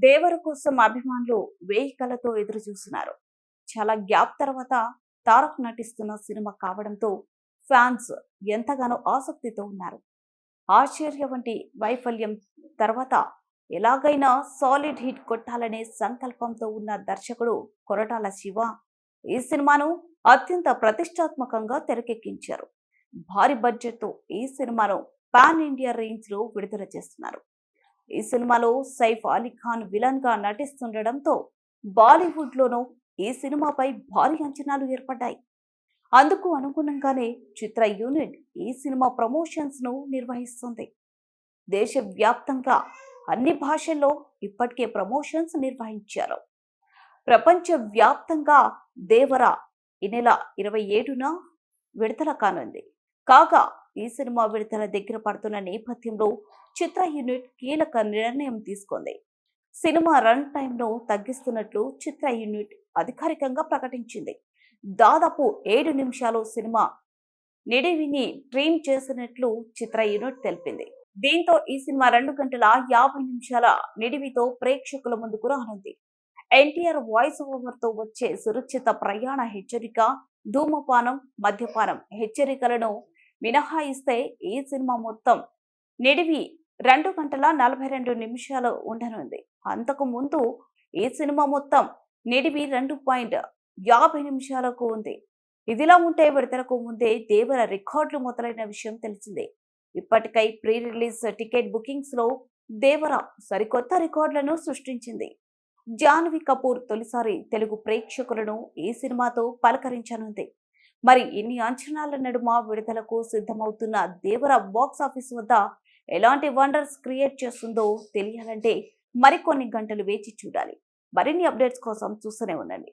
దేవర కోసం అభిమానులు వేయి కళ్ళతో ఎదురు చూస్తున్నారు. చాలా గ్యాప్ తర్వాత తారక్ నటిస్తున్న సినిమా కావడంతో ఫ్యాన్స్ ఎంతగానో ఆసక్తితో ఉన్నారు. ఆశ్చర్య వంటి వైఫల్యం తర్వాత ఎలాగైనా సాలిడ్ హిట్ కొట్టాలనే సంకల్పంతో ఉన్న దర్శకుడు కొరటాల శివ ఈ సినిమాను అత్యంత ప్రతిష్టాత్మకంగా తెరకెక్కించారు. భారీ బడ్జెట్తో ఈ సినిమాను పాన్ ఇండియా రేంజ్ లో విడుదల చేస్తున్నారు. ఈ సినిమాలో సైఫ్ అలీ ఖాన్ విలన్ గా నటిస్తుండటంతో బాలీవుడ్ లోనూ ఈ సినిమాపై భారీ అంచనాలు ఏర్పడ్డాయి. అందుకు అనుగుణంగానే చిత్ర యూనిట్ ఈ సినిమా ప్రమోషన్స్ ను నిర్వహిస్తుంది. దేశవ్యాప్తంగా అన్ని భాషల్లో ఇప్పటికే ప్రమోషన్స్ నిర్వహించారు. ప్రపంచ వ్యాప్తంగా దేవర ఈ నెల 27న విడుదల కానుంది. కాగా ఈ సినిమా విడుదల దగ్గర పడుతున్న నేపథ్యంలో చిత్ర యూనిట్ కీలక నిర్ణయం తీసుకుంది. సినిమా రన్ టైంను తగ్గిస్తున్నట్లు చిత్ర యూనిట్ అధికారికంగా ప్రకటించింది. దాదాపు 7 నిమిషాలు సినిమా నిడివిని ట్రిమ్ చేసినట్లు చిత్ర యూనిట్ తెలిపింది. దీంతో ఈ సినిమా 2 గంటల 50 నిమిషాల నిడివితో ప్రేక్షకుల ముందుకు రానుంది. ఎన్టీఆర్ వాయిస్ ఓవర్ తో వచ్చే సురక్షిత ప్రయాణ హెచ్చరిక, ధూమపానం, మద్యపానం హెచ్చరికలను మినహాయిస్తే ఈ సినిమా మొత్తం నిడివి 2 గంటల 42 నిమిషాలు ఉండనుంది. అంతకు ముందు ఈ సినిమా మొత్తం నిడివి 2.50 నిమిషాలకు ఉంది. ఇదిలా ఉంటే విడుదలకు ముందే దేవర రికార్డులు మొదలైన విషయం తెలిసిందే. ఇప్పటికై ప్రీ రిలీజ్ టికెట్ బుకింగ్స్ లో దేవర సరికొత్త రికార్డులను సృష్టించింది. జాన్వీ కపూర్ తొలిసారి తెలుగు ప్రేక్షకులను ఈ సినిమాతో పలకరించనుంది. మరి ఇన్ని అంచనాల నడుమ విడుదలకు సిద్ధమవుతున్న దేవర బాక్స్ ఆఫీస్ వద్ద ఎలాంటి వండర్స్ క్రియేట్ చేస్తుందో తెలియాలంటే మరికొన్ని గంటలు వేచి చూడాలి. మరిన్ని అప్డేట్స్ కోసం చూస్తూనే ఉండండి.